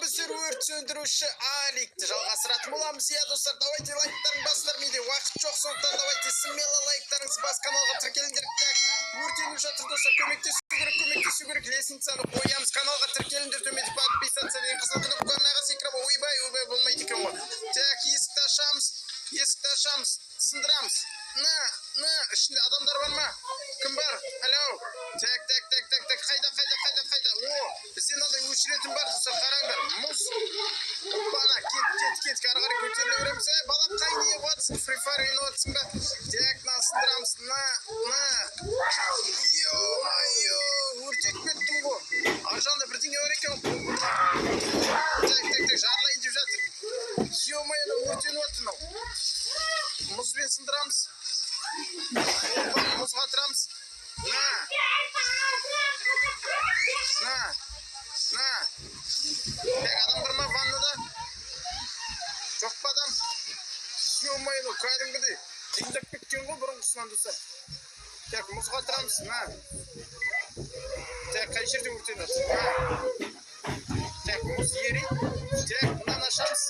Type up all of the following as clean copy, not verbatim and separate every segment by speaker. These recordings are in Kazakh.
Speaker 1: біздер өрт сөндіруші Аликті жалғастыратын боламыз. Иә достар, давайте лайктарын басыңдар, менде уақыт жоқ, сондықтан давайте смело лайктарыңызды бас, каналға тіркеліңдер. Өртеніп жатыр достар, көмектесу керек. Лестницаны қоямыз, каналға тіркеліңдер, төменде подписаться деген қызыл кнопка нағыз экран. Ойбай болмайды екен ғой. Так, есікті ашамыз, сындырамыз. На, ішінде адамдар бар ма? Кім бар? Алло. Так, қайда? О, бізден адай өшіретін бар, достар, қараңдар. Мұз. Опана, кет, ары қарай көтеріле береміз. Балақай не қуатсың? Free Fire ойнап отырсың ба? Так, сындырамыз. На. Ё-майо, өртеп кеттім ғой. Ар жағында бірдеңе бар екен. Так, жарылайын деп жатыр. Ё-майо, өртеніп отыр мынау. Мұзбен сындырамыз. Мұз қатырамыз. На. Так, адам бар ма ваннада? Жоқ па адам? Ё-майо, кәдімгідей қиындап кеткен ғой бұрынғысынан достар. Так, мұз қатырамыз. Так, қай жерде өртеніп жатыр? Так, мұз ерейді. Так, мынаны ашамыз.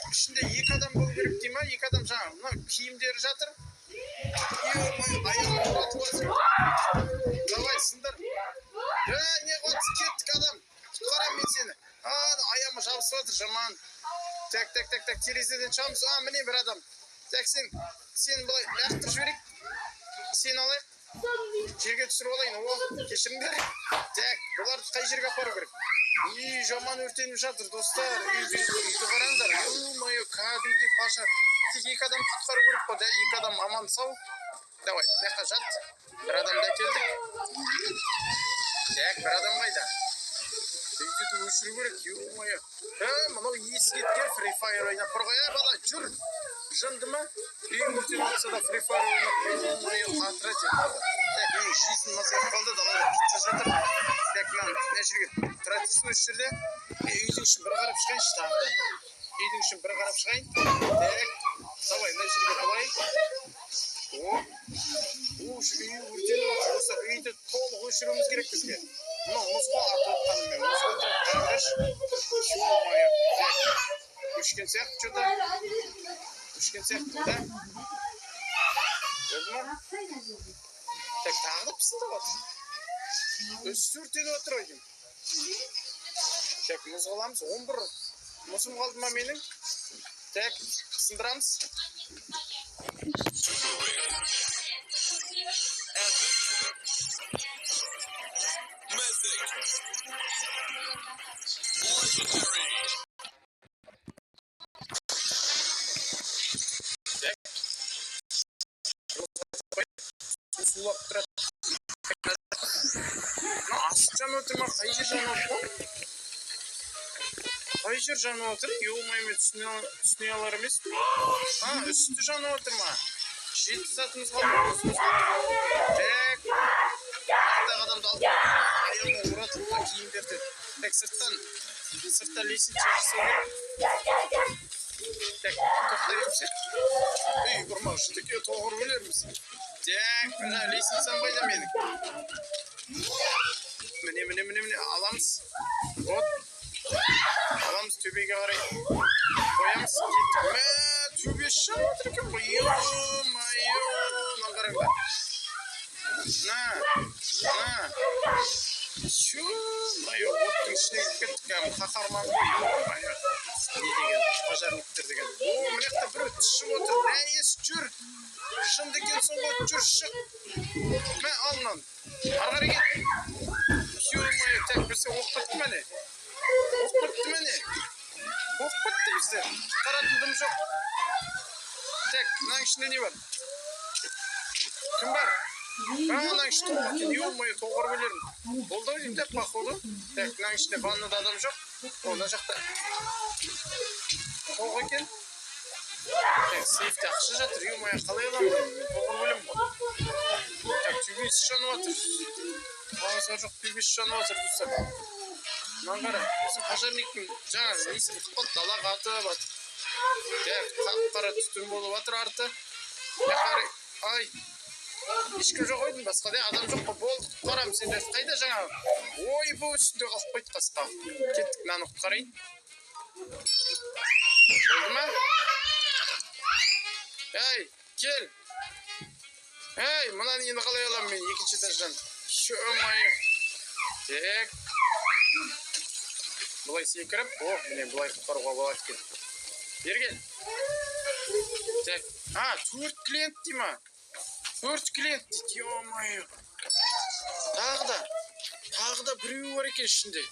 Speaker 1: Ішінде екі адам болу керек дей ма? Екі адам жаңа, мына киімдері жатыр. Ё-майо, аяғын ұратып жатыр. Давай, сындар. Не қуатсың, кеттік адам. Құтқарам мен сені. Аяғыма жабысып жатыр, жаман. Так, терезеден шығамыз. Міне бір адам. Так, сен былай лақтырып жіберейік. Сен алайық. Жерге түсіріп алайын. Кешіріңдер. Так, бұларды қай жерге апару керек? Жаман өртеніп жатыр, достар. Үйді қараңдар. Ё-майо, кәдімгідей паша. Тек екі адам құтқару керек қой. Дәл екі адам аман сау. Давай, мына жат. Бір адамды әкелдік. Так, бір адам қайда? Үйді өшіру керек. Ё-майо. Мынау есі кеткен. Free Fire ойнап бір ғой. Бала, жүр. Жынды ма? Өртеніп жатса да Free Fire ойнап. Ё-майо, қатыра тек. Так, жизнь мазап қалды, далада кетсе жатыр. Так, мына жерге тұра тұрсын осы жерде. Үйдің ішін бір қарап шығайыншы тағы да. Үйдің ішін бір қарап шығайын. Так, давай, мына жерге бұлай. Үй өртеніп жатыр, достар. Үйді толық өшіруіміз керек бізге. Мынау мұзға атып отқанымен, мұзға тұрып қараңдаршы. Ё-майо. Так, өшкен сияқты что-то. Да? Көрді ма? Так, тағы да пысылдап жатыр. Өсі өртеніп жатыр ойдың. Так, мұз қаламыз. 11 мұзым қалды ма менің? Так, сындырамыз. Сулап тұрады. Асық жанып отыр ма? Қай жер жанып отыр? Қай жер жанып отыр? Ё-майо, түсіне алар емес. Үсті жанып отыр ма? Жеті затымыз қалды. Так, ақтағы адамды алып. Аяғына ұратып киімдерді. Так, сырттан лесенше жасау керек. Так, тоқтай берсек. Бұрма, жүтеке тоғыр өлерміз. Так, мына лесенцам қайда менің? Міне, аламыз. Аламыз төбеге қарай. Қоямыз. Төбе шығып отыр екен ғой. Ё-майо, мынаны қараңдар. На. Ё-майо, оттың ішіне кеттік. Қаһарман ғой. Ё-майо. Не деген? Пожарниктер деген. Мына жақта біреу түсіп отыр. Ес, жүр. Шынды екенсің ғой, жүр, шық. Ал мынаны. Ары қарай кет. Ё-майо, так, бірсе оқытты мәне. Оқытты біздер. Құтқаратындым жоқ. Так, мынаның ішінде не бар? Кім бар? Мынаның ішінде тоғыр екен. Ё-майо, тоғыр өлерім. Болды ой деймін, походу. Так, мынаның ішінде ваннада адам жоқ. Мына жақта тоғыр екен. Так, сейфте ақша жатыр. Ё-майо, қалай аламын? Тоғыр өлем ғой. Так, төбесі жанып жатыр. Маңызға жоқ, төбесі жанып жатыр, достар. Мынаны қара, біздің пожарниктің жаңа несі бұтып далаға атып жатыр. Так, қап-қара түтін болып жатыр арты. Ай, Ешкім жоқ ойдың басқа да адам жоқ па болды құтқарамыз енді қайда жаңа ойбу үстінде қалып қойды қасқа кеттік мынаны құтқарайын болды ма ей кел ей мынаны енді қалай аламын мен екінші этаждан ё-моё так былай секіріп о міне былай құтқаруға болады екен бері кел так 4 клиент дей ма 4 клиент дейді ё-моё тағы да біреуі бар екен ішінде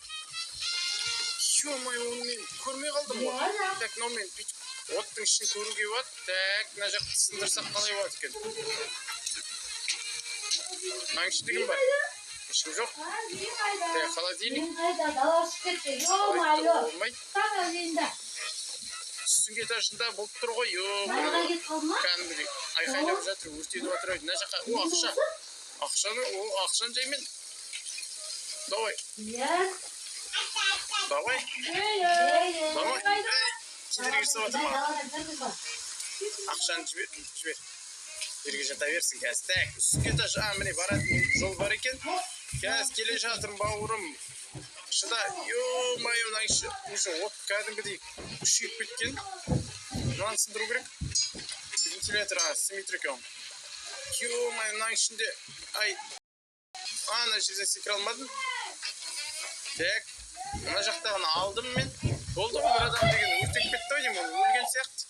Speaker 1: ё-моё оны мен көрмей қалдым ғой так мынау мен бүйтіп оттың ішін көруге болады так мына жақты сындырсақ қалай болады екен мынаның ішінде кім бар ешкім жоқ так холодильник болмайды үстіңгі этажында болып тұр ғой кәдімгідей айқайлап жатыр өртеніп жатыр мына жаққа о ақшаны жаймен давай кедергі жасап жатыр маған ақшаны жібер жерге жата берсін қазір так үстіңгі этаж міне баратын жол бар екен қазір келе жатырмын бауырым шыда ё-моё мына іші уже от кәдімгідей күшейіп кеткен мынаны сындыру керек вентилятор істемей тұр екен ё-моё мына ішінде ай ана жерден секіре алмадым так мына жақтағыны алдым мен болды ғой бір адам деген өртеніп кетті ғой деймін өлген сияқты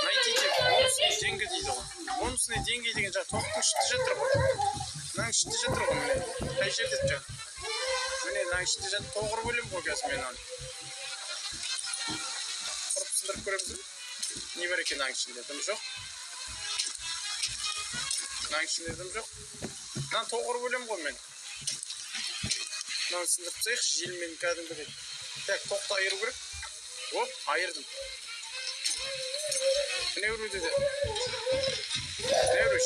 Speaker 1: найдите бонусные деньги дейді ғой бонусные деньги деген жаңағы тоқтың ішінде жатыр ғой мынаның ішінде жатыр ғой міне қай жерде жаңағы міне мынаның ішінде жатыр тоғыр бөлем ғой қазір мен оны құрып сындырып көреміз не бар екен мынаның ішінде дым жоқ мынаның ішінде дым жоқ мынаны тоғыр бөлем ғой мен мынаны сындырып тастайықшы желмен кәдімгідей так тоқты айыру керек оп айырдым мынау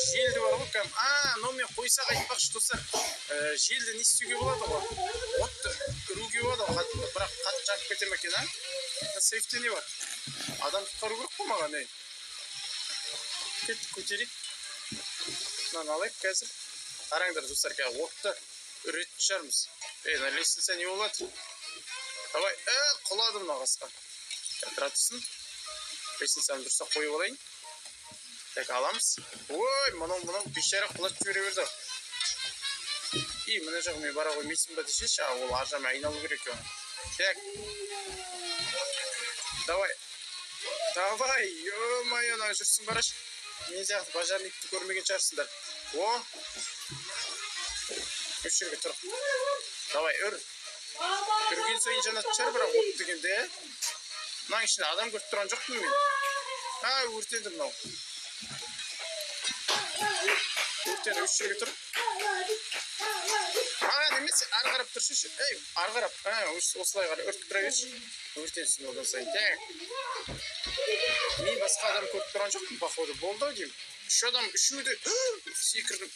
Speaker 1: желді бар ғой кәдімгі мынау мен қойсақ айтпақшы достар желді не істеуге болады ғой отты үруге болады ғой бірақ қатты жанып кете ме екен сейфте не бар адам құтқару керек қой маған кеттік көтерейік мынаны алайық қазір қараңдар достар қазір отты үретін шығармыз мына лестница не болады давай құлады мына қасқа тұра тұрсын лестницаны дұрыстап қойып алайын так аламыз ой мынау бейшара құлап жібере берді мына жағын мен бара қоймайсың ба десейші ол ар жағымен айналу керек екен так давай ё-моё мына жүрсің барашы мен сияқты пожарникті көрмеген шығарсыңдар о осы жерге тұр давай үрген сайын жанатын шығар бірақ от дегенде мынаның ішінде адам көріп тұрған жоқпын мен өртенді мынау өртенді осы жерге тұр маған емес ары қарап тұршы ары қарап осылай қарай өртіп тұра берші өртенсін одан сайын так мен басқа адам көріп тұрған жоқпын походу болды ау деймін үш адам үшеуі де секірдім